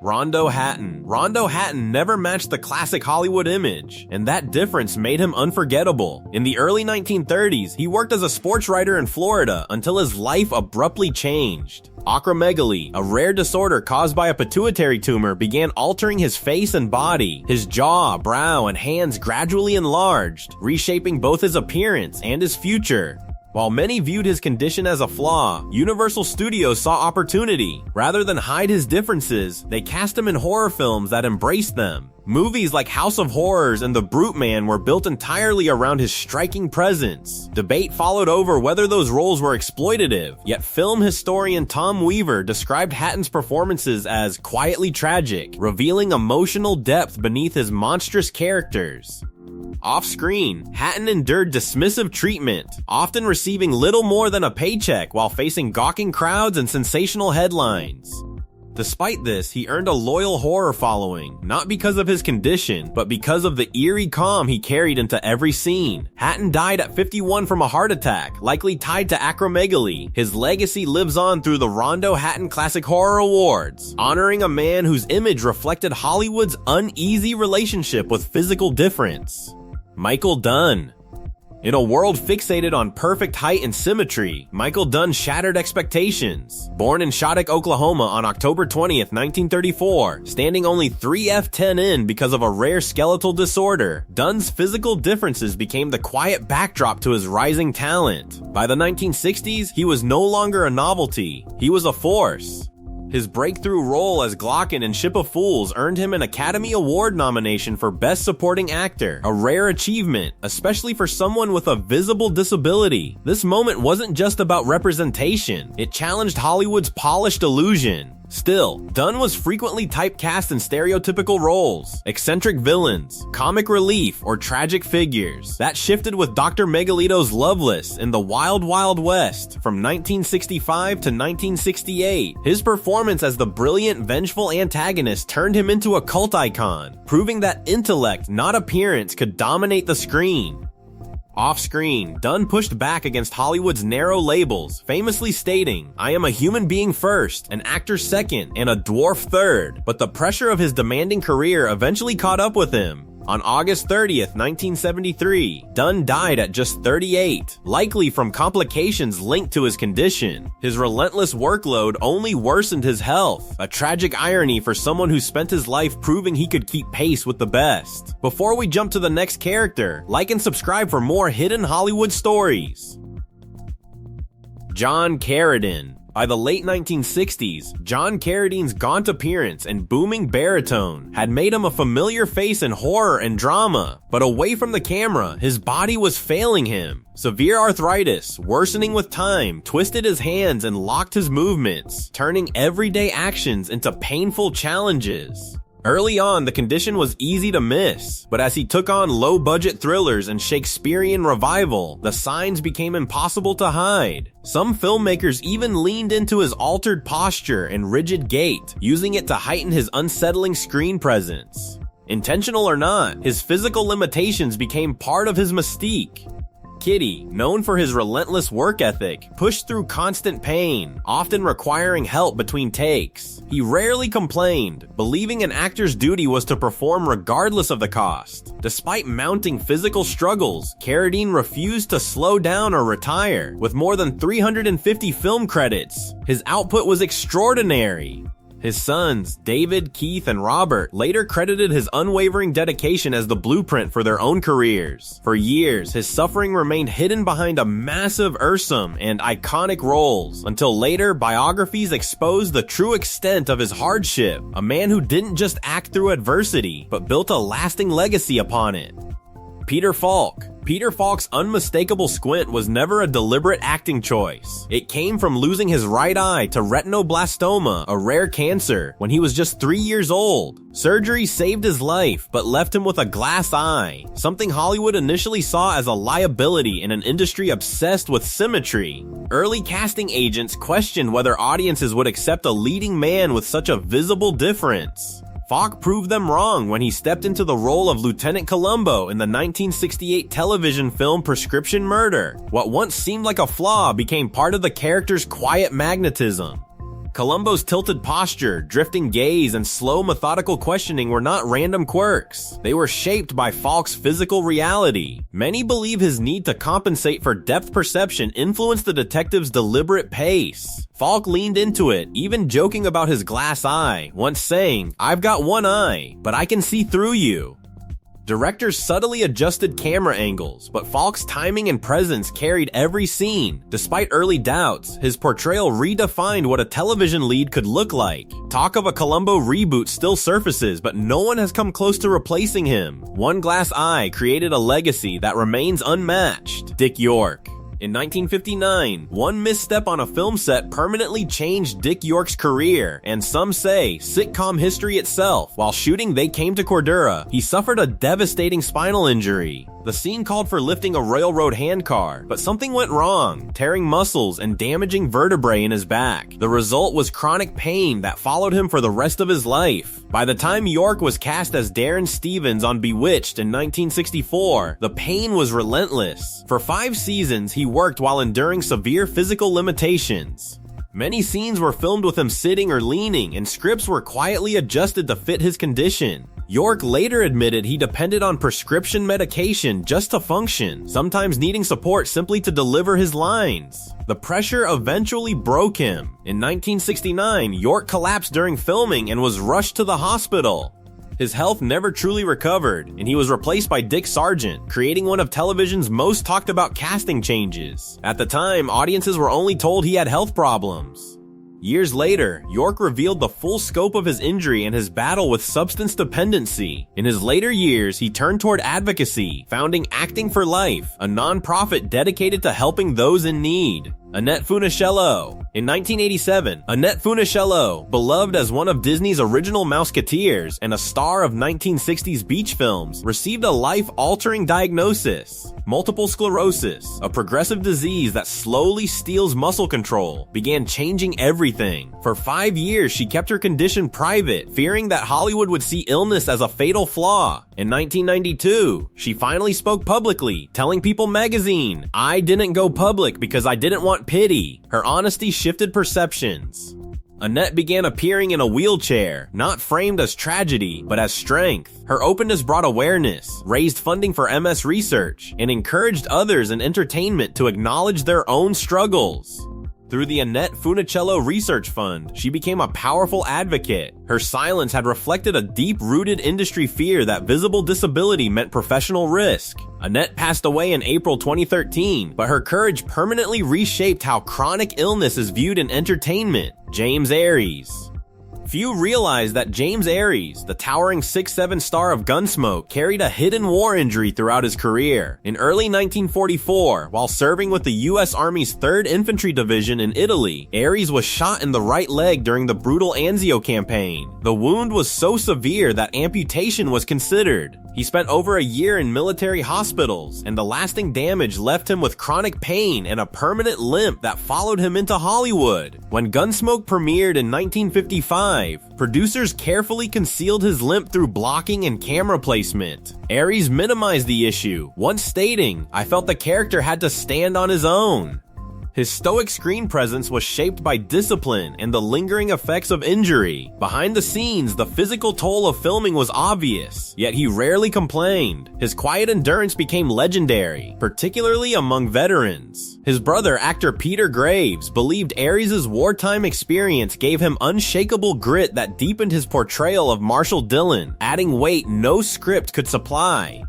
Rondo Hatton. Rondo Hatton never matched the classic Hollywood image, and that difference made him unforgettable. In the early 1930s, he worked as a sports writer in Florida until his life abruptly changed. Acromegaly, a rare disorder caused by a pituitary tumor, began altering his face and body. His jaw, brow, and hands gradually enlarged, reshaping both his appearance and his future. While many viewed his condition as a flaw, Universal Studios saw opportunity. Rather than hide his differences, they cast him in horror films that embraced them. Movies like House of Horrors and The Brute Man were built entirely around his striking presence. Debate followed over whether those roles were exploitative, yet film historian Tom Weaver described Hatton's performances as quietly tragic, revealing emotional depth beneath his monstrous characters. Off-screen, Hatton endured dismissive treatment, often receiving little more than a paycheck while facing gawking crowds and sensational headlines. Despite this, he earned a loyal horror following, not because of his condition, but because of the eerie calm he carried into every scene. Hatton died at 51 from a heart attack, likely tied to acromegaly. His legacy lives on through the Rondo Hatton Classic Horror Awards, honoring a man whose image reflected Hollywood's uneasy relationship with physical difference. Michael Dunn. In a world fixated on perfect height and symmetry, Michael Dunn shattered expectations. Born in Shattuck, Oklahoma on October 20th, 1934, standing only 3'10" in because of a rare skeletal disorder, Dunn's physical differences became the quiet backdrop to his rising talent. By the 1960s, he was no longer a novelty, he was a force. His breakthrough role as Glocken in Ship of Fools earned him an Academy Award nomination for Best Supporting Actor, a rare achievement, especially for someone with a visible disability. This moment wasn't just about representation, it challenged Hollywood's polished illusion. Still, Dunn was frequently typecast in stereotypical roles, eccentric villains, comic relief, or tragic figures. That shifted with Dr. Megalito's Loveless in The Wild Wild West from 1965 to 1968. His performance as the brilliant, vengeful antagonist turned him into a cult icon, proving that intellect, not appearance, could dominate the screen. Off-screen, Dunn pushed back against Hollywood's narrow labels, famously stating, "I am a human being first, an actor second, and a dwarf third." But the pressure of his demanding career eventually caught up with him. On August 30th, 1973, Dunn died at just 38, likely from complications linked to his condition. His relentless workload only worsened his health, a tragic irony for someone who spent his life proving he could keep pace with the best. Before we jump to the next character, like and subscribe for more hidden Hollywood stories. John Carradine. By the late 1960s, John Carradine's gaunt appearance and booming baritone had made him a familiar face in horror and drama, but away from the camera, his body was failing him. Severe arthritis, worsening with time, twisted his hands and locked his movements, turning everyday actions into painful challenges. Early on, the condition was easy to miss, but as he took on low-budget thrillers and Shakespearean revival, the signs became impossible to hide. Some filmmakers even leaned into his altered posture and rigid gait, using it to heighten his unsettling screen presence. Intentional or not, his physical limitations became part of his mystique. Kitty, known for his relentless work ethic, pushed through constant pain, often requiring help between takes. He rarely complained, believing an actor's duty was to perform regardless of the cost. Despite mounting physical struggles, Carradine refused to slow down or retire. With more than 350 film credits, his output was extraordinary. His sons, David, Keith, and Robert, later credited his unwavering dedication as the blueprint for their own careers. For years, his suffering remained hidden behind a massive Ursum and iconic roles, until later biographies exposed the true extent of his hardship, a man who didn't just act through adversity, but built a lasting legacy upon it. Peter Falk. Peter Falk's unmistakable squint was never a deliberate acting choice. It came from losing his right eye to retinoblastoma, a rare cancer, when he was just 3 years old. Surgery saved his life, but left him with a glass eye, something Hollywood initially saw as a liability in an industry obsessed with symmetry. Early casting agents questioned whether audiences would accept a leading man with such a visible difference. Falk proved them wrong when he stepped into the role of Lieutenant Columbo in the 1968 television film Prescription Murder. What once seemed like a flaw became part of the character's quiet magnetism. Columbo's tilted posture, drifting gaze, and slow methodical questioning were not random quirks. They were shaped by Falk's physical reality. Many believe his need to compensate for depth perception influenced the detective's deliberate pace. Falk leaned into it, even joking about his glass eye, once saying, "I've got one eye, but I can see through you." Directors subtly adjusted camera angles, but Falk's timing and presence carried every scene. Despite early doubts, his portrayal redefined what a television lead could look like. Talk of a Columbo reboot still surfaces, but no one has come close to replacing him. One glass eye created a legacy that remains unmatched. Dick York. In 1959, one misstep on a film set permanently changed Dick York's career, and some say sitcom history itself. While shooting They Came to Cordura, he suffered a devastating spinal injury. The scene called for lifting a railroad handcar, but something went wrong, tearing muscles and damaging vertebrae in his back. The result was chronic pain that followed him for the rest of his life. By the time York was cast as Darren Stevens on Bewitched in 1964, the pain was relentless. For 5 seasons, he worked while enduring severe physical limitations. Many scenes were filmed with him sitting or leaning, and scripts were quietly adjusted to fit his condition. York later admitted he depended on prescription medication just to function, sometimes needing support simply to deliver his lines. The pressure eventually broke him. In 1969, York collapsed during filming and was rushed to the hospital. His health never truly recovered, and he was replaced by Dick Sargent, creating one of television's most talked about casting changes. At the time, audiences were only told he had health problems. Years later, York revealed the full scope of his injury and his battle with substance dependency. In his later years, he turned toward advocacy, founding Acting for Life, a non-profit dedicated to helping those in need. Annette Funicello. In 1987, Annette Funicello, beloved as one of Disney's original Mouseketeers and a star of 1960s beach films, received a life-altering diagnosis. Multiple sclerosis, a progressive disease that slowly steals muscle control, began changing everything. For 5 years, she kept her condition private, fearing that Hollywood would see illness as a fatal flaw. In 1992, she finally spoke publicly, telling People magazine, "I didn't go public because I didn't want pity." Her honesty shifted perceptions. Annette began appearing in a wheelchair, not framed as tragedy, but as strength. Her openness brought awareness, raised funding for MS research, and encouraged others in entertainment to acknowledge their own struggles. Through the Annette Funicello Research Fund, she became a powerful advocate. Her silence had reflected a deep-rooted industry fear that visible disability meant professional risk. Annette passed away in April 2013, but her courage permanently reshaped how chronic illness is viewed in entertainment. James Aries. Few realize that James Aries, the towering 6'7" star of Gunsmoke, carried a hidden war injury throughout his career. In early 1944, while serving with the U.S. Army's 3rd Infantry Division in Italy, Aries was shot in the right leg during the brutal Anzio campaign. The wound was so severe that amputation was considered. He spent over a year in military hospitals, and the lasting damage left him with chronic pain and a permanent limp that followed him into Hollywood. When Gunsmoke premiered in 1955, producers carefully concealed his limp through blocking and camera placement. Aries minimized the issue, once stating, "I felt the character had to stand on his own." His stoic screen presence was shaped by discipline and the lingering effects of injury. Behind the scenes, the physical toll of filming was obvious, yet he rarely complained. His quiet endurance became legendary, particularly among veterans. His brother, actor Peter Graves, believed Aries' wartime experience gave him unshakable grit that deepened his portrayal of Marshall Dillon, adding weight no script could supply.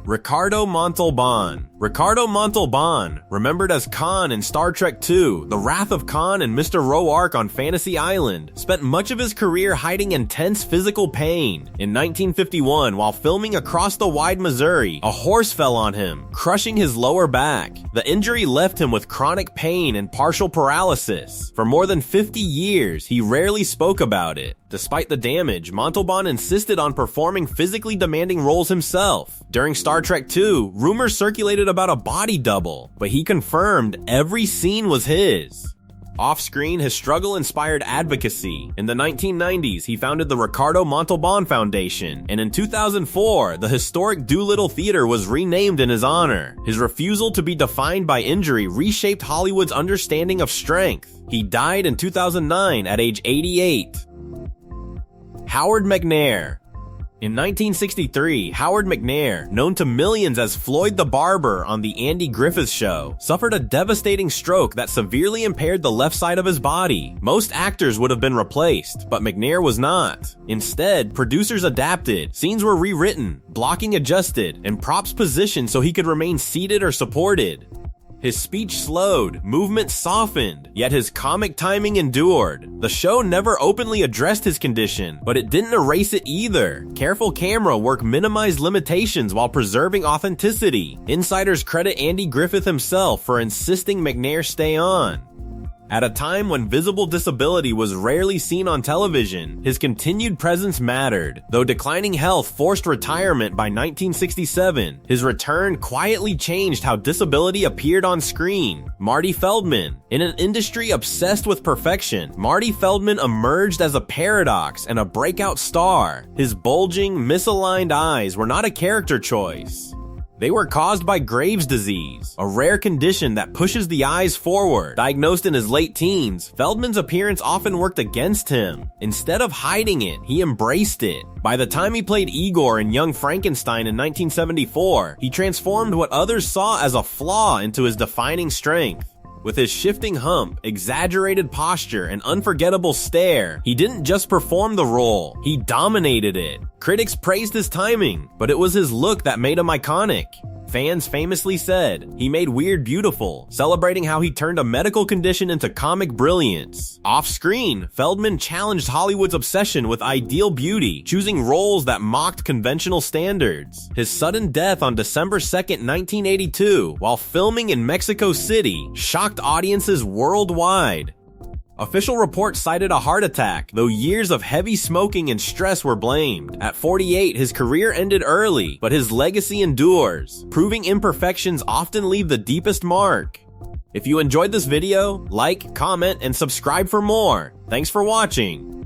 Ricardo Montalban. Ricardo Montalban, remembered as Khan in Star Trek II, The Wrath of Khan and Mr. Roark on Fantasy Island, spent much of his career hiding intense physical pain. In 1951, while filming Across the Wide Missouri, a horse fell on him, crushing his lower back. The injury left him with chronic pain and partial paralysis. For more than 50 years, he rarely spoke about it. Despite the damage, Montalban insisted on performing physically demanding roles himself. During Star Trek II, rumors circulated about a body double, but he confirmed every scene was his. Off-screen, his struggle inspired advocacy. In the 1990s, he founded the Ricardo Montalban Foundation, and in 2004, the historic Doolittle Theater was renamed in his honor. His refusal to be defined by injury reshaped Hollywood's understanding of strength. He died in 2009 at age 88. Howard McNair. In 1963, Howard McNair, known to millions as Floyd the Barber on The Andy Griffith Show, suffered a devastating stroke that severely impaired the left side of his body. Most actors would have been replaced, but McNair was not. Instead, producers adapted, scenes were rewritten, blocking adjusted, and props positioned so he could remain seated or supported. His speech slowed, movement softened, yet his comic timing endured. The show never openly addressed his condition, but it didn't erase it either. Careful camera work minimized limitations while preserving authenticity. Insiders credit Andy Griffith himself for insisting McNair stay on. At a time when visible disability was rarely seen on television, his continued presence mattered. Though declining health forced retirement by 1967, his return quietly changed how disability appeared on screen. Marty Feldman. In an industry obsessed with perfection, Marty Feldman emerged as a paradox and a breakout star. His bulging, misaligned eyes were not a character choice. They were caused by Graves' disease, a rare condition that pushes the eyes forward. Diagnosed in his late teens, Feldman's appearance often worked against him. Instead of hiding it, he embraced it. By the time he played Igor in Young Frankenstein in 1974, he transformed what others saw as a flaw into his defining strength. With his shifting hump, exaggerated posture, and unforgettable stare, he didn't just perform the role, he dominated it. Critics praised his timing, but it was his look that made him iconic. Fans famously said, he made weird beautiful, celebrating how he turned a medical condition into comic brilliance. Off-screen, Feldman challenged Hollywood's obsession with ideal beauty, choosing roles that mocked conventional standards. His sudden death on December 2, 1982, while filming in Mexico City, shocked audiences worldwide. Official reports cited a heart attack, though years of heavy smoking and stress were blamed. At 48, his career ended early, but his legacy endures, proving imperfections often leave the deepest mark. If you enjoyed this video, like, comment, and subscribe for more. Thanks for watching.